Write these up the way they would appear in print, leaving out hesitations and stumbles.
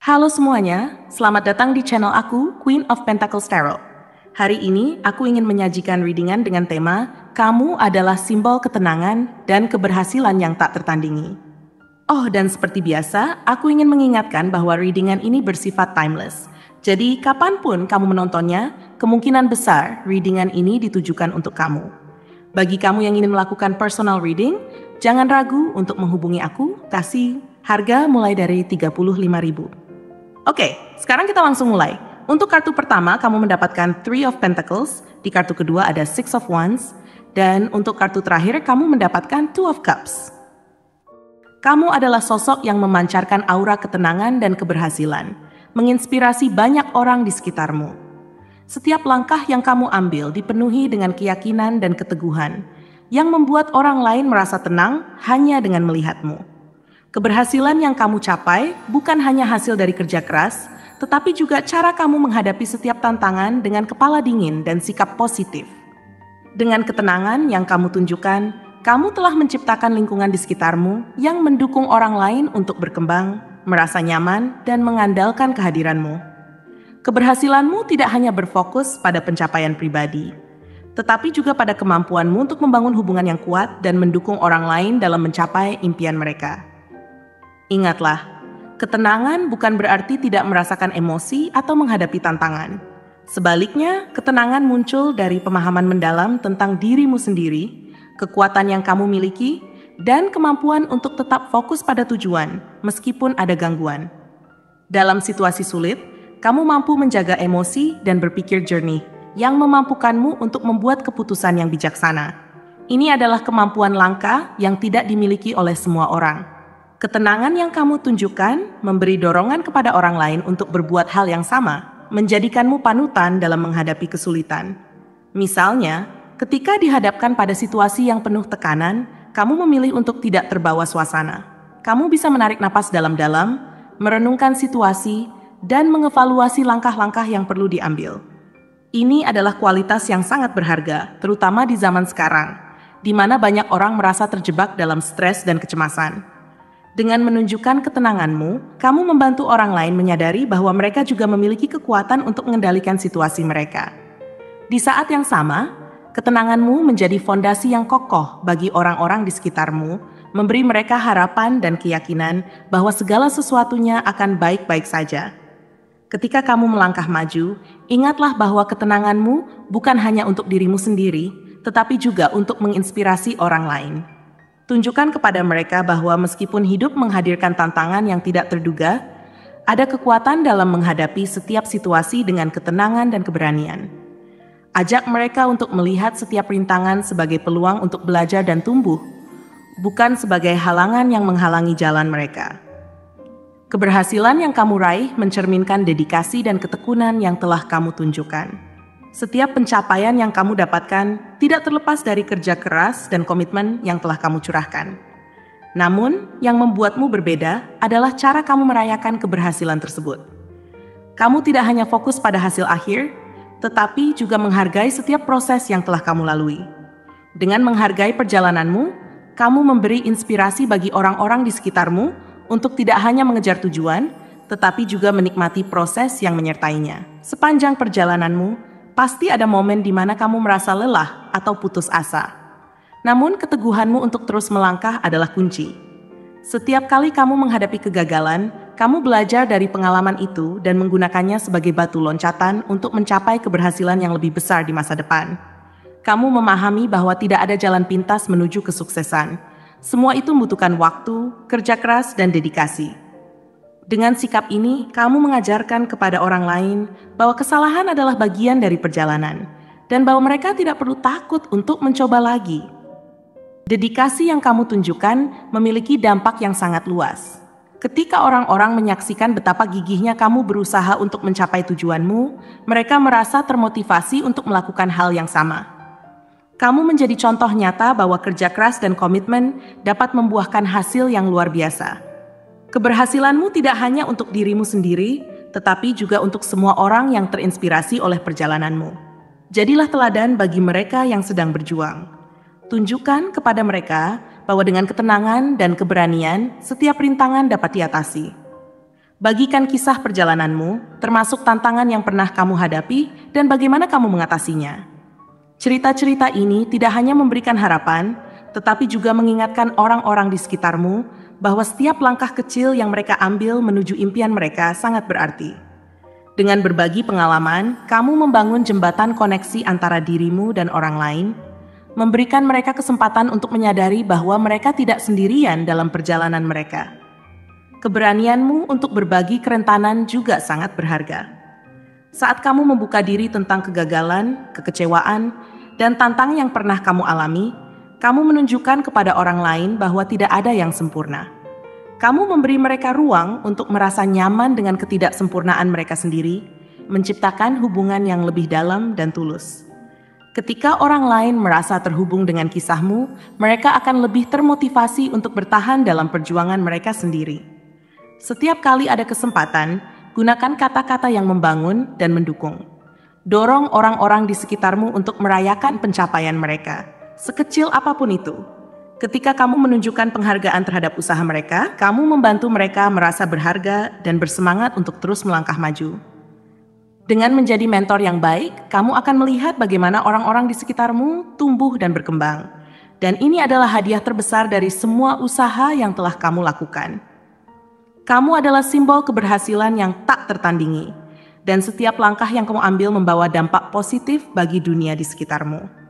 Halo semuanya, selamat datang di channel aku, Queen of Pentacles Tarot. Hari ini, aku ingin menyajikan readingan dengan tema, Kamu adalah simbol ketenangan dan keberhasilan yang tak tertandingi. Oh, dan seperti biasa, aku ingin mengingatkan bahwa readingan ini bersifat timeless. Jadi, kapanpun kamu menontonnya, kemungkinan besar readingan ini ditujukan untuk kamu. Bagi kamu yang ingin melakukan personal reading, jangan ragu untuk menghubungi aku, kasih harga mulai dari 35.000. Oke, sekarang kita langsung mulai. Untuk kartu pertama, kamu mendapatkan Three of Pentacles, di kartu kedua ada Six of Wands, dan untuk kartu terakhir, kamu mendapatkan Two of Cups. Kamu adalah sosok yang memancarkan aura ketenangan dan keberhasilan, menginspirasi banyak orang di sekitarmu. Setiap langkah yang kamu ambil dipenuhi dengan keyakinan dan keteguhan, yang membuat orang lain merasa tenang hanya dengan melihatmu. Keberhasilan yang kamu capai bukan hanya hasil dari kerja keras, tetapi juga cara kamu menghadapi setiap tantangan dengan kepala dingin dan sikap positif. Dengan ketenangan yang kamu tunjukkan, kamu telah menciptakan lingkungan di sekitarmu yang mendukung orang lain untuk berkembang, merasa nyaman, dan mengandalkan kehadiranmu. Keberhasilanmu tidak hanya berfokus pada pencapaian pribadi, tetapi juga pada kemampuanmu untuk membangun hubungan yang kuat dan mendukung orang lain dalam mencapai impian mereka. Ingatlah, ketenangan bukan berarti tidak merasakan emosi atau menghadapi tantangan. Sebaliknya, ketenangan muncul dari pemahaman mendalam tentang dirimu sendiri, kekuatan yang kamu miliki, dan kemampuan untuk tetap fokus pada tujuan meskipun ada gangguan. Dalam situasi sulit, kamu mampu menjaga emosi dan berpikir jernih, yang memampukanmu untuk membuat keputusan yang bijaksana. Ini adalah kemampuan langka yang tidak dimiliki oleh semua orang. Ketenangan yang kamu tunjukkan memberi dorongan kepada orang lain untuk berbuat hal yang sama, menjadikanmu panutan dalam menghadapi kesulitan. Misalnya, ketika dihadapkan pada situasi yang penuh tekanan, kamu memilih untuk tidak terbawa suasana. Kamu bisa menarik napas dalam-dalam, merenungkan situasi, dan mengevaluasi langkah-langkah yang perlu diambil. Ini adalah kualitas yang sangat berharga, terutama di zaman sekarang, di mana banyak orang merasa terjebak dalam stres dan kecemasan. Dengan menunjukkan ketenanganmu, kamu membantu orang lain menyadari bahwa mereka juga memiliki kekuatan untuk mengendalikan situasi mereka. Di saat yang sama, ketenanganmu menjadi fondasi yang kokoh bagi orang-orang di sekitarmu, memberi mereka harapan dan keyakinan bahwa segala sesuatunya akan baik-baik saja. Ketika kamu melangkah maju, ingatlah bahwa ketenanganmu bukan hanya untuk dirimu sendiri, tetapi juga untuk menginspirasi orang lain. Tunjukkan kepada mereka bahwa meskipun hidup menghadirkan tantangan yang tidak terduga, ada kekuatan dalam menghadapi setiap situasi dengan ketenangan dan keberanian. Ajak mereka untuk melihat setiap rintangan sebagai peluang untuk belajar dan tumbuh, bukan sebagai halangan yang menghalangi jalan mereka. Keberhasilan yang kamu raih mencerminkan dedikasi dan ketekunan yang telah kamu tunjukkan. Setiap pencapaian yang kamu dapatkan tidak terlepas dari kerja keras dan komitmen yang telah kamu curahkan. Namun, yang membuatmu berbeda adalah cara kamu merayakan keberhasilan tersebut. Kamu tidak hanya fokus pada hasil akhir, tetapi juga menghargai setiap proses yang telah kamu lalui. Dengan menghargai perjalananmu, kamu memberi inspirasi bagi orang-orang di sekitarmu untuk tidak hanya mengejar tujuan, tetapi juga menikmati proses yang menyertainya. Sepanjang perjalananmu, pasti ada momen di mana kamu merasa lelah atau putus asa. Namun keteguhanmu untuk terus melangkah adalah kunci. Setiap kali kamu menghadapi kegagalan, kamu belajar dari pengalaman itu dan menggunakannya sebagai batu loncatan untuk mencapai keberhasilan yang lebih besar di masa depan. Kamu memahami bahwa tidak ada jalan pintas menuju kesuksesan. Semua itu membutuhkan waktu, kerja keras, dan dedikasi. Dengan sikap ini, kamu mengajarkan kepada orang lain bahwa kesalahan adalah bagian dari perjalanan, dan bahwa mereka tidak perlu takut untuk mencoba lagi. Dedikasi yang kamu tunjukkan memiliki dampak yang sangat luas. Ketika orang-orang menyaksikan betapa gigihnya kamu berusaha untuk mencapai tujuanmu, mereka merasa termotivasi untuk melakukan hal yang sama. Kamu menjadi contoh nyata bahwa kerja keras dan komitmen dapat membuahkan hasil yang luar biasa. Keberhasilanmu tidak hanya untuk dirimu sendiri, tetapi juga untuk semua orang yang terinspirasi oleh perjalananmu. Jadilah teladan bagi mereka yang sedang berjuang. Tunjukkan kepada mereka bahwa dengan ketenangan dan keberanian, setiap rintangan dapat diatasi. Bagikan kisah perjalananmu, termasuk tantangan yang pernah kamu hadapi dan bagaimana kamu mengatasinya. Cerita-cerita ini tidak hanya memberikan harapan, tetapi juga mengingatkan orang-orang di sekitarmu bahwa setiap langkah kecil yang mereka ambil menuju impian mereka sangat berarti. Dengan berbagi pengalaman, kamu membangun jembatan koneksi antara dirimu dan orang lain, memberikan mereka kesempatan untuk menyadari bahwa mereka tidak sendirian dalam perjalanan mereka. Keberanianmu untuk berbagi kerentanan juga sangat berharga. Saat kamu membuka diri tentang kegagalan, kekecewaan, dan tantangan yang pernah kamu alami, kamu menunjukkan kepada orang lain bahwa tidak ada yang sempurna. Kamu memberi mereka ruang untuk merasa nyaman dengan ketidaksempurnaan mereka sendiri, menciptakan hubungan yang lebih dalam dan tulus. Ketika orang lain merasa terhubung dengan kisahmu, mereka akan lebih termotivasi untuk bertahan dalam perjuangan mereka sendiri. Setiap kali ada kesempatan, gunakan kata-kata yang membangun dan mendukung. Dorong orang-orang di sekitarmu untuk merayakan pencapaian mereka, sekecil apapun itu. Ketika kamu menunjukkan penghargaan terhadap usaha mereka, kamu membantu mereka merasa berharga dan bersemangat untuk terus melangkah maju. Dengan menjadi mentor yang baik, kamu akan melihat bagaimana orang-orang di sekitarmu tumbuh dan berkembang. Dan ini adalah hadiah terbesar dari semua usaha yang telah kamu lakukan. Kamu adalah simbol keberhasilan yang tak tertandingi, dan setiap langkah yang kamu ambil membawa dampak positif bagi dunia di sekitarmu.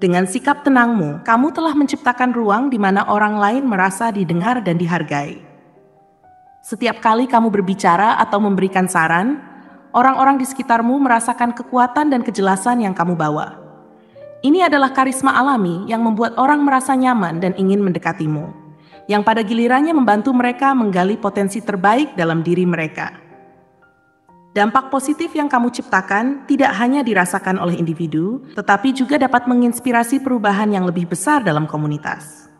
Dengan sikap tenangmu, kamu telah menciptakan ruang di mana orang lain merasa didengar dan dihargai. Setiap kali kamu berbicara atau memberikan saran, orang-orang di sekitarmu merasakan kekuatan dan kejelasan yang kamu bawa. Ini adalah karisma alami yang membuat orang merasa nyaman dan ingin mendekatimu, yang pada gilirannya membantu mereka menggali potensi terbaik dalam diri mereka. Dampak positif yang kamu ciptakan tidak hanya dirasakan oleh individu, tetapi juga dapat menginspirasi perubahan yang lebih besar dalam komunitas.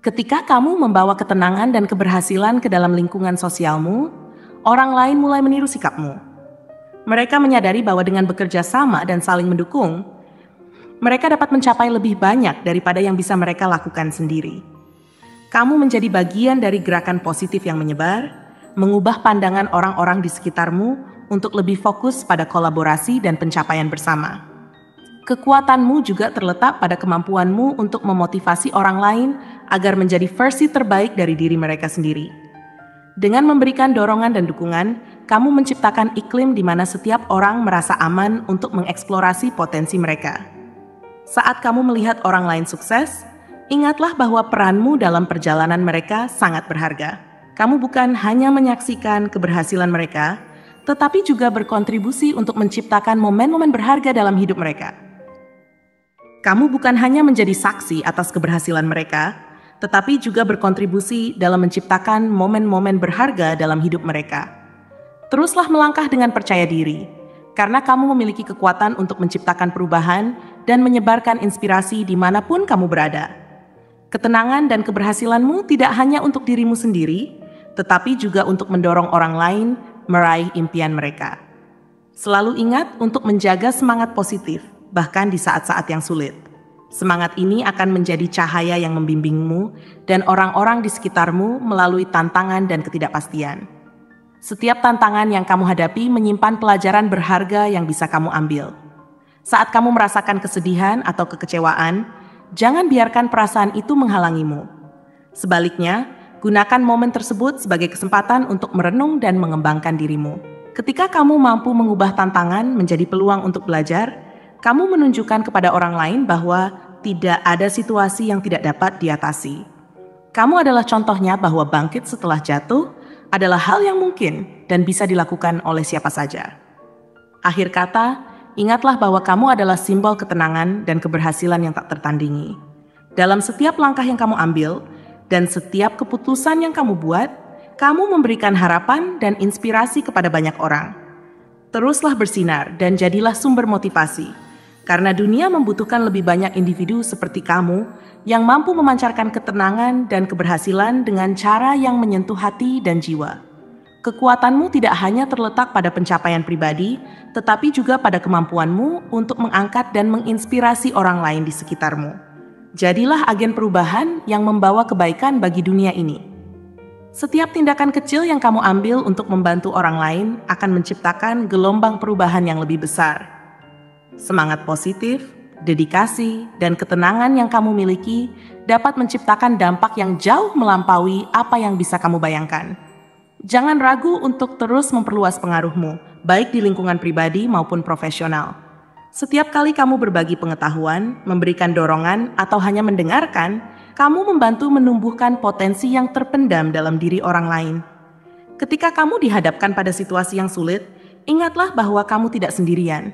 Ketika kamu membawa ketenangan dan keberhasilan ke dalam lingkungan sosialmu, orang lain mulai meniru sikapmu. Mereka menyadari bahwa dengan bekerja sama dan saling mendukung, mereka dapat mencapai lebih banyak daripada yang bisa mereka lakukan sendiri. Kamu menjadi bagian dari gerakan positif yang menyebar, mengubah pandangan orang-orang di sekitarmu untuk lebih fokus pada kolaborasi dan pencapaian bersama. Kekuatanmu juga terletak pada kemampuanmu untuk memotivasi orang lain agar menjadi versi terbaik dari diri mereka sendiri. Dengan memberikan dorongan dan dukungan, kamu menciptakan iklim di mana setiap orang merasa aman untuk mengeksplorasi potensi mereka. Saat kamu melihat orang lain sukses, ingatlah bahwa peranmu dalam perjalanan mereka sangat berharga. Kamu bukan hanya menyaksikan keberhasilan mereka, tetapi juga berkontribusi untuk menciptakan momen-momen berharga dalam hidup mereka. Kamu bukan hanya menjadi saksi atas keberhasilan mereka, tetapi juga berkontribusi dalam menciptakan momen-momen berharga dalam hidup mereka. Teruslah melangkah dengan percaya diri, karena kamu memiliki kekuatan untuk menciptakan perubahan dan menyebarkan inspirasi dimanapun kamu berada. Ketenangan dan keberhasilanmu tidak hanya untuk dirimu sendiri, tetapi juga untuk mendorong orang lain meraih impian mereka. Selalu ingat untuk menjaga semangat positif, bahkan di saat-saat yang sulit. Semangat ini akan menjadi cahaya yang membimbingmu dan orang-orang di sekitarmu melalui tantangan dan ketidakpastian. Setiap tantangan yang kamu hadapi menyimpan pelajaran berharga yang bisa kamu ambil. Saat kamu merasakan kesedihan atau kekecewaan, jangan biarkan perasaan itu menghalangimu. Sebaliknya, gunakan momen tersebut sebagai kesempatan untuk merenung dan mengembangkan dirimu. Ketika kamu mampu mengubah tantangan menjadi peluang untuk belajar, kamu menunjukkan kepada orang lain bahwa tidak ada situasi yang tidak dapat diatasi. Kamu adalah contohnya bahwa bangkit setelah jatuh adalah hal yang mungkin dan bisa dilakukan oleh siapa saja. Akhir kata, ingatlah bahwa kamu adalah simbol ketenangan dan keberhasilan yang tak tertandingi. Dalam setiap langkah yang kamu ambil dan setiap keputusan yang kamu buat, kamu memberikan harapan dan inspirasi kepada banyak orang. Teruslah bersinar dan jadilah sumber motivasi, karena dunia membutuhkan lebih banyak individu seperti kamu yang mampu memancarkan ketenangan dan keberhasilan dengan cara yang menyentuh hati dan jiwa. Kekuatanmu tidak hanya terletak pada pencapaian pribadi, tetapi juga pada kemampuanmu untuk mengangkat dan menginspirasi orang lain di sekitarmu. Jadilah agen perubahan yang membawa kebaikan bagi dunia ini. Setiap tindakan kecil yang kamu ambil untuk membantu orang lain akan menciptakan gelombang perubahan yang lebih besar. Semangat positif, dedikasi, dan ketenangan yang kamu miliki dapat menciptakan dampak yang jauh melampaui apa yang bisa kamu bayangkan. Jangan ragu untuk terus memperluas pengaruhmu, baik di lingkungan pribadi maupun profesional. Setiap kali kamu berbagi pengetahuan, memberikan dorongan, atau hanya mendengarkan, kamu membantu menumbuhkan potensi yang terpendam dalam diri orang lain. Ketika kamu dihadapkan pada situasi yang sulit, ingatlah bahwa kamu tidak sendirian.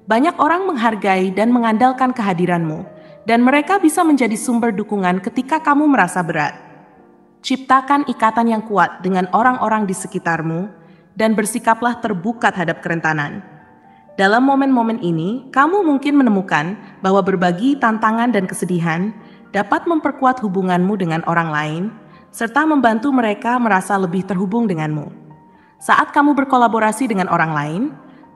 Banyak orang menghargai dan mengandalkan kehadiranmu, dan mereka bisa menjadi sumber dukungan ketika kamu merasa berat. Ciptakan ikatan yang kuat dengan orang-orang di sekitarmu, dan bersikaplah terbuka terhadap kerentanan. Dalam momen-momen ini, kamu mungkin menemukan bahwa berbagi tantangan dan kesedihan dapat memperkuat hubunganmu dengan orang lain, serta membantu mereka merasa lebih terhubung denganmu. Saat kamu berkolaborasi dengan orang lain,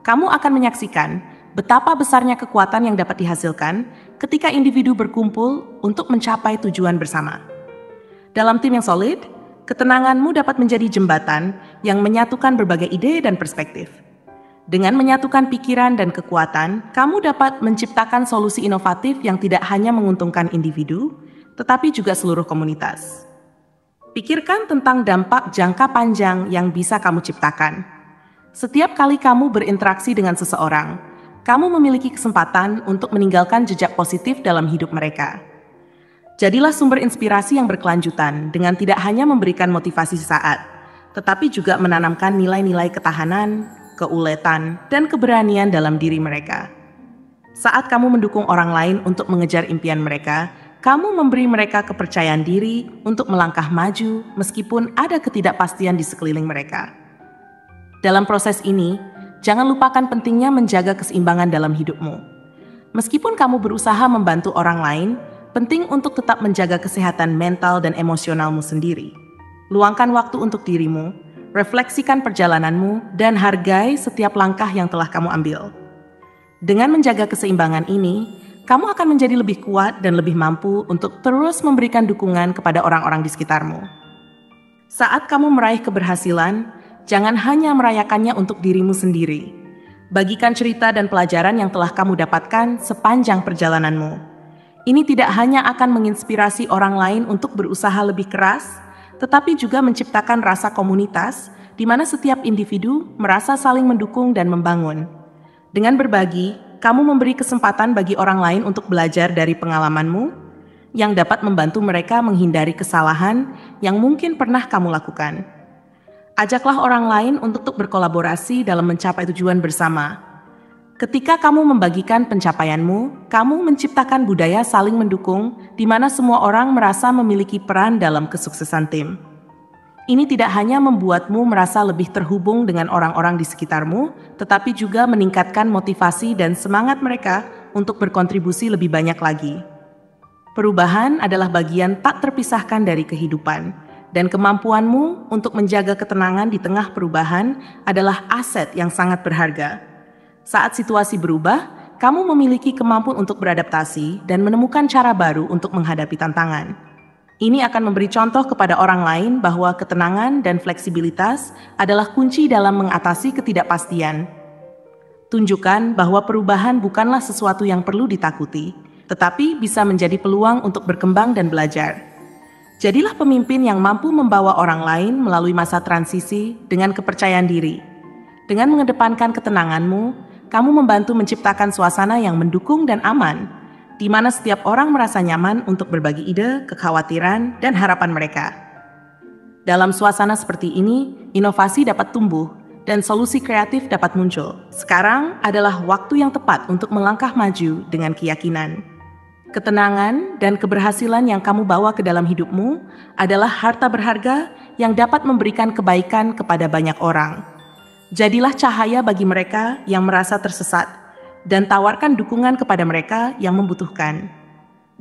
kamu akan menyaksikan betapa besarnya kekuatan yang dapat dihasilkan ketika individu berkumpul untuk mencapai tujuan bersama. Dalam tim yang solid, ketenanganmu dapat menjadi jembatan yang menyatukan berbagai ide dan perspektif. Dengan menyatukan pikiran dan kekuatan, kamu dapat menciptakan solusi inovatif yang tidak hanya menguntungkan individu, tetapi juga seluruh komunitas. Pikirkan tentang dampak jangka panjang yang bisa kamu ciptakan. Setiap kali kamu berinteraksi dengan seseorang, kamu memiliki kesempatan untuk meninggalkan jejak positif dalam hidup mereka. Jadilah sumber inspirasi yang berkelanjutan dengan tidak hanya memberikan motivasi sesaat, tetapi juga menanamkan nilai-nilai ketahanan, keuletan, dan keberanian dalam diri mereka. Saat kamu mendukung orang lain untuk mengejar impian mereka, kamu memberi mereka kepercayaan diri untuk melangkah maju meskipun ada ketidakpastian di sekeliling mereka. Dalam proses ini, jangan lupakan pentingnya menjaga keseimbangan dalam hidupmu. Meskipun kamu berusaha membantu orang lain, penting untuk tetap menjaga kesehatan mental dan emosionalmu sendiri. Luangkan waktu untuk dirimu, refleksikan perjalananmu, dan hargai setiap langkah yang telah kamu ambil. Dengan menjaga keseimbangan ini, kamu akan menjadi lebih kuat dan lebih mampu untuk terus memberikan dukungan kepada orang-orang di sekitarmu. Saat kamu meraih keberhasilan, jangan hanya merayakannya untuk dirimu sendiri. Bagikan cerita dan pelajaran yang telah kamu dapatkan sepanjang perjalananmu. Ini tidak hanya akan menginspirasi orang lain untuk berusaha lebih keras, tetapi juga menciptakan rasa komunitas di mana setiap individu merasa saling mendukung dan membangun. Dengan berbagi, kamu memberi kesempatan bagi orang lain untuk belajar dari pengalamanmu yang dapat membantu mereka menghindari kesalahan yang mungkin pernah kamu lakukan. Ajaklah orang lain untuk berkolaborasi dalam mencapai tujuan bersama. Ketika kamu membagikan pencapaianmu, kamu menciptakan budaya saling mendukung di mana semua orang merasa memiliki peran dalam kesuksesan tim. Ini tidak hanya membuatmu merasa lebih terhubung dengan orang-orang di sekitarmu, tetapi juga meningkatkan motivasi dan semangat mereka untuk berkontribusi lebih banyak lagi. Perubahan adalah bagian tak terpisahkan dari kehidupan, dan kemampuanmu untuk menjaga ketenangan di tengah perubahan adalah aset yang sangat berharga. Saat situasi berubah, kamu memiliki kemampuan untuk beradaptasi dan menemukan cara baru untuk menghadapi tantangan. Ini akan memberi contoh kepada orang lain bahwa ketenangan dan fleksibilitas adalah kunci dalam mengatasi ketidakpastian. Tunjukkan bahwa perubahan bukanlah sesuatu yang perlu ditakuti, tetapi bisa menjadi peluang untuk berkembang dan belajar. Jadilah pemimpin yang mampu membawa orang lain melalui masa transisi dengan kepercayaan diri. Dengan mengedepankan ketenanganmu, kamu membantu menciptakan suasana yang mendukung dan aman, di mana setiap orang merasa nyaman untuk berbagi ide, kekhawatiran, dan harapan mereka. Dalam suasana seperti ini, inovasi dapat tumbuh dan solusi kreatif dapat muncul. Sekarang adalah waktu yang tepat untuk melangkah maju dengan keyakinan. Ketenangan dan keberhasilan yang kamu bawa ke dalam hidupmu adalah harta berharga yang dapat memberikan kebaikan kepada banyak orang. Jadilah cahaya bagi mereka yang merasa tersesat dan tawarkan dukungan kepada mereka yang membutuhkan.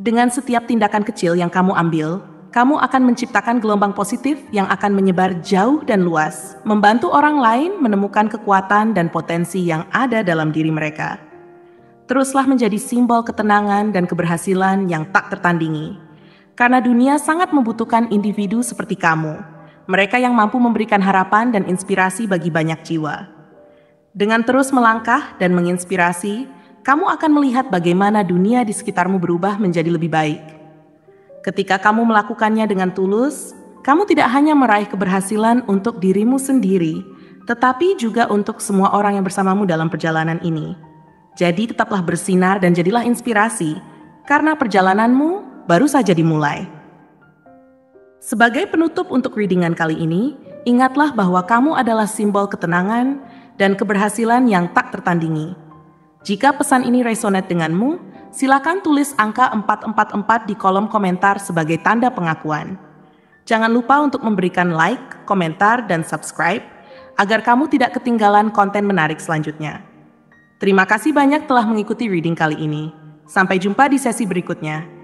Dengan setiap tindakan kecil yang kamu ambil, kamu akan menciptakan gelombang positif yang akan menyebar jauh dan luas, membantu orang lain menemukan kekuatan dan potensi yang ada dalam diri mereka. Teruslah menjadi simbol ketenangan dan keberhasilan yang tak tertandingi, karena dunia sangat membutuhkan individu seperti kamu, mereka yang mampu memberikan harapan dan inspirasi bagi banyak jiwa. Dengan terus melangkah dan menginspirasi, kamu akan melihat bagaimana dunia di sekitarmu berubah menjadi lebih baik. Ketika kamu melakukannya dengan tulus, kamu tidak hanya meraih keberhasilan untuk dirimu sendiri, tetapi juga untuk semua orang yang bersamamu dalam perjalanan ini. Jadi tetaplah bersinar dan jadilah inspirasi, karena perjalananmu baru saja dimulai. Sebagai penutup untuk readingan kali ini, ingatlah bahwa kamu adalah simbol ketenangan dan keberhasilan yang tak tertandingi. Jika pesan ini resonate denganmu, silakan tulis angka 444 di kolom komentar sebagai tanda pengakuan. Jangan lupa untuk memberikan like, komentar, dan subscribe agar kamu tidak ketinggalan konten menarik selanjutnya. Terima kasih banyak telah mengikuti reading kali ini. Sampai jumpa di sesi berikutnya.